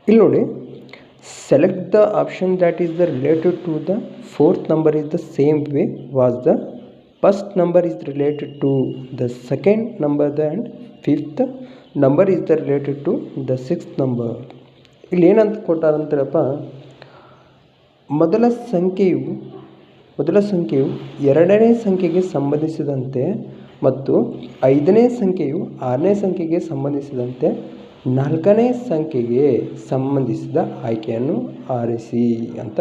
ಇಲ್ಲಿ ನೋಡಿ, select the option that is the related to the fourth number is the same way was the first number is related to the second number and fifth number is the related to the sixth number. ಇಲ್ಲಿ ಏನಂತ ಕೊಟ್ಟಾರಂತಾರಪ್ಪ, ಮೊದಲ ಸಂಖ್ಯೆಯು ಎರಡನೇ ಸಂಖ್ಯೆಗೆ ಸಂಬಂಧಿಸಿದಂತೆ ಮತ್ತು ಐದನೇ ಸಂಖ್ಯೆಯು ಆರನೇ ಸಂಖ್ಯೆಗೆ ಸಂಬಂಧಿಸಿದಂತೆ ನಾಲ್ಕನೇ ಸಂಖ್ಯೆಗೆ ಸಂಬಂಧಿಸಿದ ಆಯ್ಕೆಯನ್ನು ಆರಿಸಿ ಅಂತ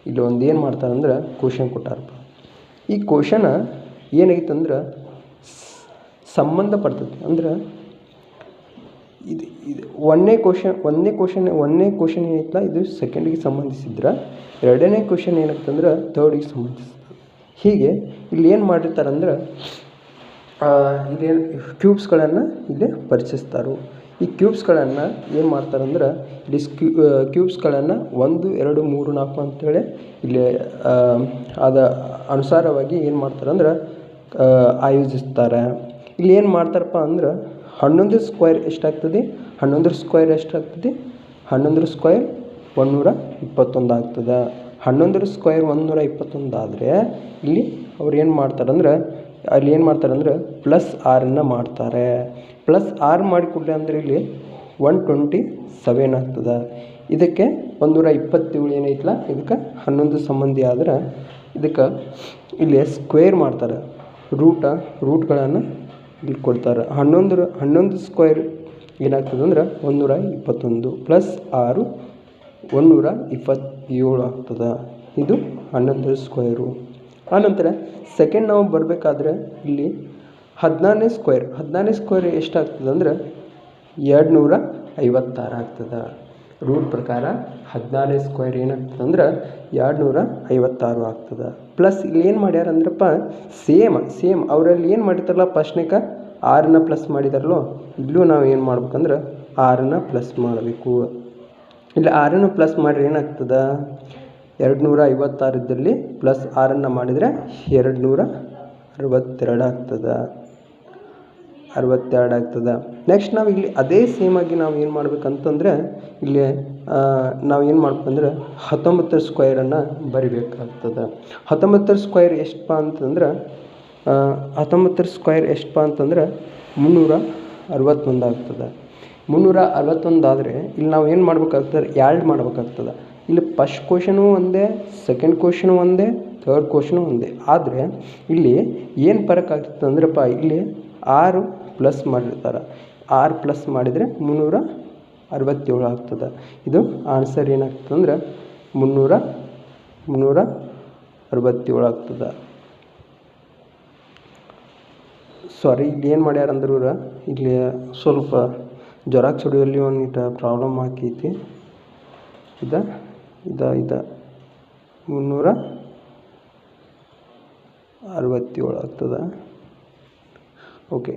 ಇಲ್ಲಿ ಒಂದು ಏನು ಮಾಡ್ತಾರಂದ್ರೆ ಕ್ವಶನ್ ಕೊಟ್ಟಾರಪ್ಪ. ಈ ಕ್ವಶನ ಏನಾಗಿತ್ತಂದ್ರೆ ಸಂಬಂಧಪಡ್ತದೆ. ಅಂದ್ರೆ ಇದು ಒಂದನೇ ಕ್ವಶನ್ ಏನೈತಲ್ಲ, ಇದು ಸೆಕೆಂಡಿಗೆ ಸಂಬಂಧಿಸಿದ್ರೆ ಎರಡನೇ ಕ್ವಶನ್ ಏನಾಗ್ತಂದ್ರೆ ಥರ್ಡಿಗೆ ಸಂಬಂಧಿಸ್ತದೆ. ಹೀಗೆ ಇಲ್ಲಿ ಏನು ಮಾಡಿರ್ತಾರಂದ್ರೆ ಇಲ್ಲೇನು ಕ್ಯೂಬ್ಸ್ಗಳನ್ನು ಇಲ್ಲಿ ಪರಿಚಯಿಸ್ತಾರೆ. ಈ ಕ್ಯೂಬ್ಸ್ಗಳನ್ನು ಏನು ಮಾಡ್ತಾರಂದ್ರೆ ಇಲ್ಲಿ ಕ್ಯೂಬ್ಸ್ಗಳನ್ನು 1 2 3 4 ಅಂತೇಳಿ ಇಲ್ಲಿ ಅದ ಅನುಸಾರವಾಗಿ ಏನು ಮಾಡ್ತಾರಂದ್ರೆ ಆಯೋಜಿಸ್ತಾರೆ. ಇಲ್ಲಿ ಏನು ಮಾಡ್ತಾರಪ್ಪ ಅಂದ್ರೆ 11 ಸ್ಕ್ವೇರ್ ಎಷ್ಟಾಗ್ತದೆ? 11 ಸ್ಕ್ವೇರ್ ಎಷ್ಟಾಗ್ತದೆ? 11 ಸ್ಕ್ವೇರ್ 121 ಆಗ್ತದೆ. 11 ಸ್ಕ್ವೇರ್ 121 ಆದರೆ ಇಲ್ಲಿ ಅವ್ರು ಏನು ಮಾಡ್ತಾರಂದ್ರೆ ಅಲ್ಲಿ ಏನು ಮಾಡ್ತಾರಂದ್ರೆ +6 ಮಾಡ್ತಾರೆ. +6 ಮಾಡಿಕೊಡ್ಲಿ ಅಂದರೆ ಇಲ್ಲಿ 127 ಆಗ್ತದೆ. ಇದಕ್ಕೆ 127 ಏನೈತಲ್ಲ, ಇದಕ್ಕೆ 11 ಸಂಬಂಧಿ ಆದ್ರೆ ಇದಕ್ಕೆ ಇಲ್ಲಿ ಸ್ಕ್ವೇರ್ ಮಾಡ್ತಾರೆ. ರೂಟ್ಗಳನ್ನು ಇಲ್ಲಿ ಕೊಡ್ತಾರೆ. 11 ಸ್ಕ್ವೇರ್ ಏನಾಗ್ತದೆ ಅಂದ್ರೆ 121 +6 127 ಆಗ್ತದೆ. ಇದು 11 ಸ್ಕ್ವೇರು. ಆನಂತರ ಸೆಕೆಂಡ್ ನಾವು ಬರಬೇಕಾದ್ರೆ ಇಲ್ಲಿ 14ನೇ ಸ್ಕ್ವೇರ್ ಎಷ್ಟಾಗ್ತದೆ ಅಂದ್ರೆ 256 ಆಗ್ತದೆ. ರೂಟ್ ಪ್ರಕಾರ 14ನೇ ಸ್ಕ್ವೇರ್ ಏನಾಗ್ತದೆ ಅಂದ್ರೆ 256 ಆಗ್ತದೆ. ಪ್ಲಸ್ ಇಲ್ಲಿ ಏನು ಮಾಡ್ಯಾರ ಅಂದ್ರಪ್ಪ, ಸೇಮ್ ಅವರಲ್ಲಿ ಏನು ಮಾಡಿರ್ತಾರಲ್ಲ ಫಸ್ಟ್ನೇಕ 6ನ ಪ್ಲಸ್ ಮಾಡಿದಾರಲ್ಲೋ, ಇಲ್ಲೂ ನಾವು ಏನು ಮಾಡ್ಬೇಕಂದ್ರೆ 6ನ ಪ್ಲಸ್ ಮಾಡಬೇಕು. ಇಲ್ಲಿ 6ನ ಪ್ಲಸ್ ಮಾಡಿದ್ರೆ ಏನಾಗ್ತದೆ? 256 ಇದ್ದಲ್ಲಿ +6 ಮಾಡಿದರೆ 262 ಆಗ್ತದೆ. 62 ಆಗ್ತದೆ. ನೆಕ್ಸ್ಟ್ ನಾವು ಇಲ್ಲಿ ಅದೇ ಸೇಮಾಗಿ ನಾವು ಏನು ಮಾಡ್ಬೇಕಂತಂದರೆ ಇಲ್ಲಿ ನಾವು ಏನು ಮಾಡ್ಬೇಕಂದ್ರೆ 19 ಸ್ಕ್ವೇರನ್ನು ಬರಿಬೇಕಾಗ್ತದೆ. 19 ಸ್ಕ್ವೇರ್ ಎಷ್ಟಪ್ಪ ಅಂತಂದ್ರೆ 19 ಸ್ಕ್ವೇರ್ ಎಷ್ಟಪ್ಪ ಅಂತಂದ್ರೆ 361 ಆಗ್ತದೆ. 361 ಆದರೆ ಇಲ್ಲಿ ನಾವು ಏನು ಮಾಡ್ಬೇಕಾಗ್ತದೆ? ಆ್ಯಡ್ ಮಾಡ್ಬೇಕಾಗ್ತದೆ. ಇಲ್ಲಿ ಫಸ್ಟ್ ಕ್ವಶನು ಒಂದೇ, ಸೆಕೆಂಡ್ ಕ್ವಶನು ಒಂದೇ, ಥರ್ಡ್ ಕ್ವಶನು ಒಂದೇ. ಆದರೆ ಇಲ್ಲಿ ಏನು ಫರಕ್ ಆಗ್ತದೆ ಅಂದ್ರಪ್ಪ, ಇಲ್ಲಿ 6 ಪ್ಲಸ್ ಮಾಡಿರ್ತಾರೆ. 6 ಪ್ಲಸ್ ಮಾಡಿದರೆ 367 ಆಗ್ತದೆ. ಇದು ಆನ್ಸರ್ ಏನಾಗ್ತದೆ ಅಂದ್ರೆ 367 ಆಗ್ತದೆ. ಸಾರಿ, ಇಲ್ಲಿ ಏನು ಮಾಡ್ಯಾರ ಅಂದ್ರೆ ಇವ್ರು ಇಲ್ಲಿ ಸ್ವಲ್ಪ ಜೆರಾಕ್ಸ್ ಹೊಡಿಯೋಲ್ಲಿ ಒಂದಿಟ್ಟು ಪ್ರಾಬ್ಲಮ್ ಆಕೈತಿ. ಇದ 367 ಆಗ್ತದೆ. ಓಕೆ.